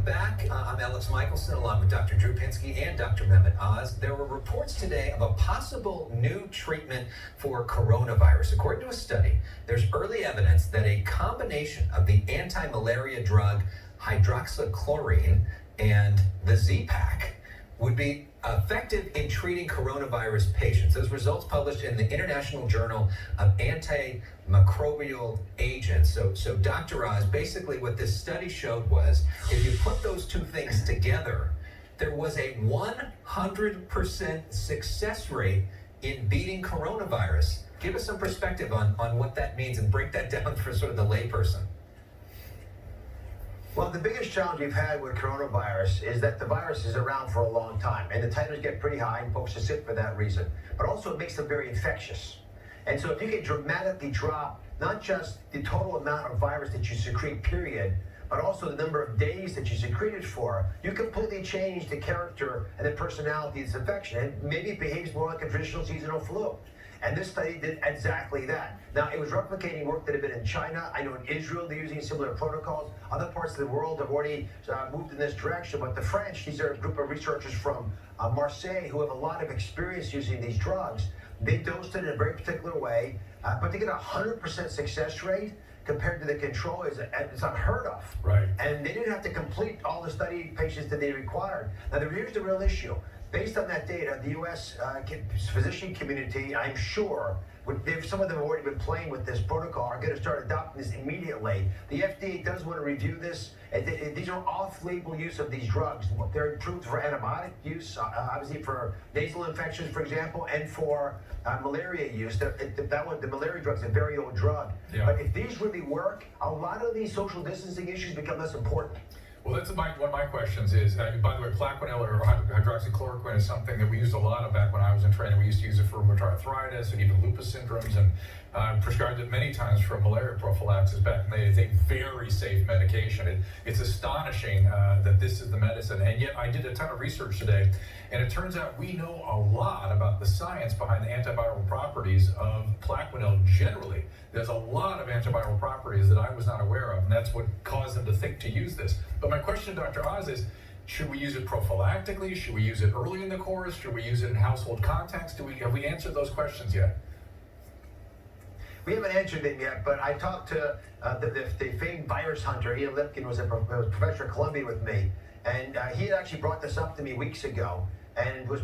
Welcome back. I'm Alex Michelson along with Dr. Drew Pinsky and Dr. Mehmet Oz. There were reports today of a possible new treatment for coronavirus. According to a study, there's early evidence that a combination of the anti-malaria drug hydroxychloroquine and the Z-Pak would be effective in treating coronavirus patients. Those results published in the International Journal of Antimicrobial Agents. So Dr. Oz, basically what this study showed was if you put those two things together, there was a 100% success rate in beating coronavirus. Give us some perspective on what that means and break that down for sort of the layperson. Well, the biggest challenge we've had with coronavirus is that the virus is around for a long time, and the titers get pretty high, and folks are sick for that reason. But also, it makes them very infectious. And so if you can dramatically drop not just the total amount of virus that you secrete, period, but also the number of days that you secrete it for, you completely change the character and the personality of this infection. And maybe it behaves more like a traditional seasonal flu. And this study did exactly that. Now, it was replicating work that had been in China. I know in Israel they're using similar protocols. Other parts of the world have already moved in this direction. But the French, these are a group of researchers from Marseille who have a lot of experience using these drugs. They dosed it in a very particular way, but to get a 100% success rate compared to the control is unheard of. Right. And they didn't have to complete all the study patients that they required. Now, here's the real issue. Based on that data, the U.S. Physician community, I'm sure, some of them have already been playing with this protocol, are going to start adopting this immediately. The FDA does want to review this. These are off-label use of these drugs. They're approved for antibiotic use, obviously for nasal infections, for example, and for malaria use. The malaria drug is a very old drug. Yeah. But if these really work, a lot of these social distancing issues become less important. Well, that's one of my questions is, by the way, Plaquenil or hydroxychloroquine is something that we used a lot of back when I was in training. We used to use it for rheumatoid arthritis and even lupus syndromes, and prescribed it many times for malaria prophylaxis back in the day. It's a very safe medication. It's astonishing that this is the medicine, and yet I did a ton of research today, and it turns out we know a lot about the science behind the antiviral properties of Plaquenil generally. There's a lot of antiviral properties that I was not aware of, and that's what caused them to think to use this. But my question to Dr. Oz is, should we use it prophylactically? Should we use it early in the course? Should we use it in household contacts? Have we answered those questions yet? We haven't answered them yet, but I talked to the famed virus hunter. Ian Lipkin was a professor at Columbia with me, and he had actually brought this up to me weeks ago and was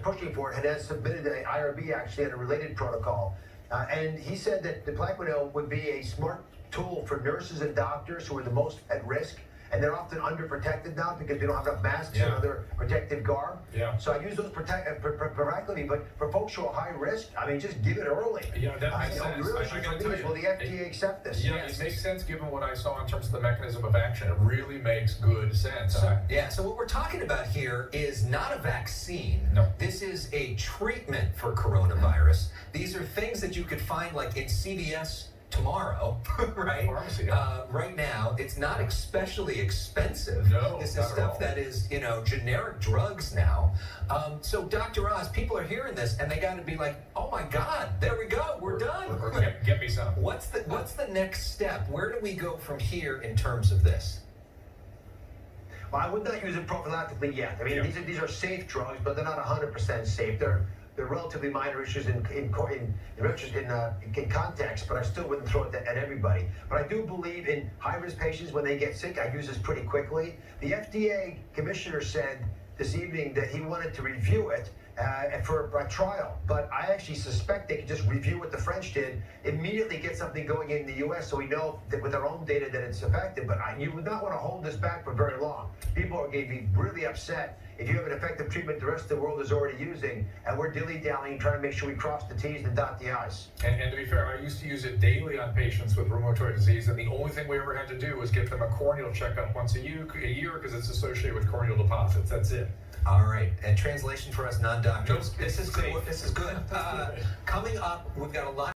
pushing for it, had submitted an IRB actually on a related protocol. And he said that the Plaquenil would be a smart tool for nurses and doctors who are the most at risk, and they're often underprotected now because they don't have enough masks and other protective garb. Yeah. So I use those proactively, but for folks who are high risk, I mean, just give it early. Yeah, that makes sense. The real issue for me is, will the FDA accept this? Yeah, it makes sense given what I saw in terms of the mechanism of action. It really makes good sense. So what we're talking about here is not a vaccine. No. This is a treatment for coronavirus. These are things that you could find like in CVS tomorrow, right? Pharmacy, yeah. Right now, it's not especially expensive. No, this is not at stuff all. that is, generic drugs now. So Dr. Oz, people are hearing this and they got to be like, oh my God, there we go, we're done. Get me some. What's the next step? Where do we go from here in terms of this? Well, I would not use it prophylactically yet. I mean, Yeah. these are safe drugs, but they're not 100% safe. They're relatively minor issues in context, but I still wouldn't throw it at everybody. But I do believe in high-risk patients, when they get sick, I use this pretty quickly. The FDA commissioner said this evening that he wanted to review it for a trial, but I actually suspect they could just review what the French did, immediately get something going in the U.S. so we know that with our own data that it's effective. But you would not want to hold this back for very long. People are going to be really upset if you have an effective treatment the rest of the world is already using, and we're dilly-dallying trying to make sure we cross the T's and dot the I's. And to be fair, I used to use it daily on patients with rheumatoid disease, and the only thing we ever had to do was get them a corneal checkup once a year because it's associated with corneal deposits. That's it. All right, and translation for us non-doctors. Nope. This is good. This is good. Coming up, we've got a lot.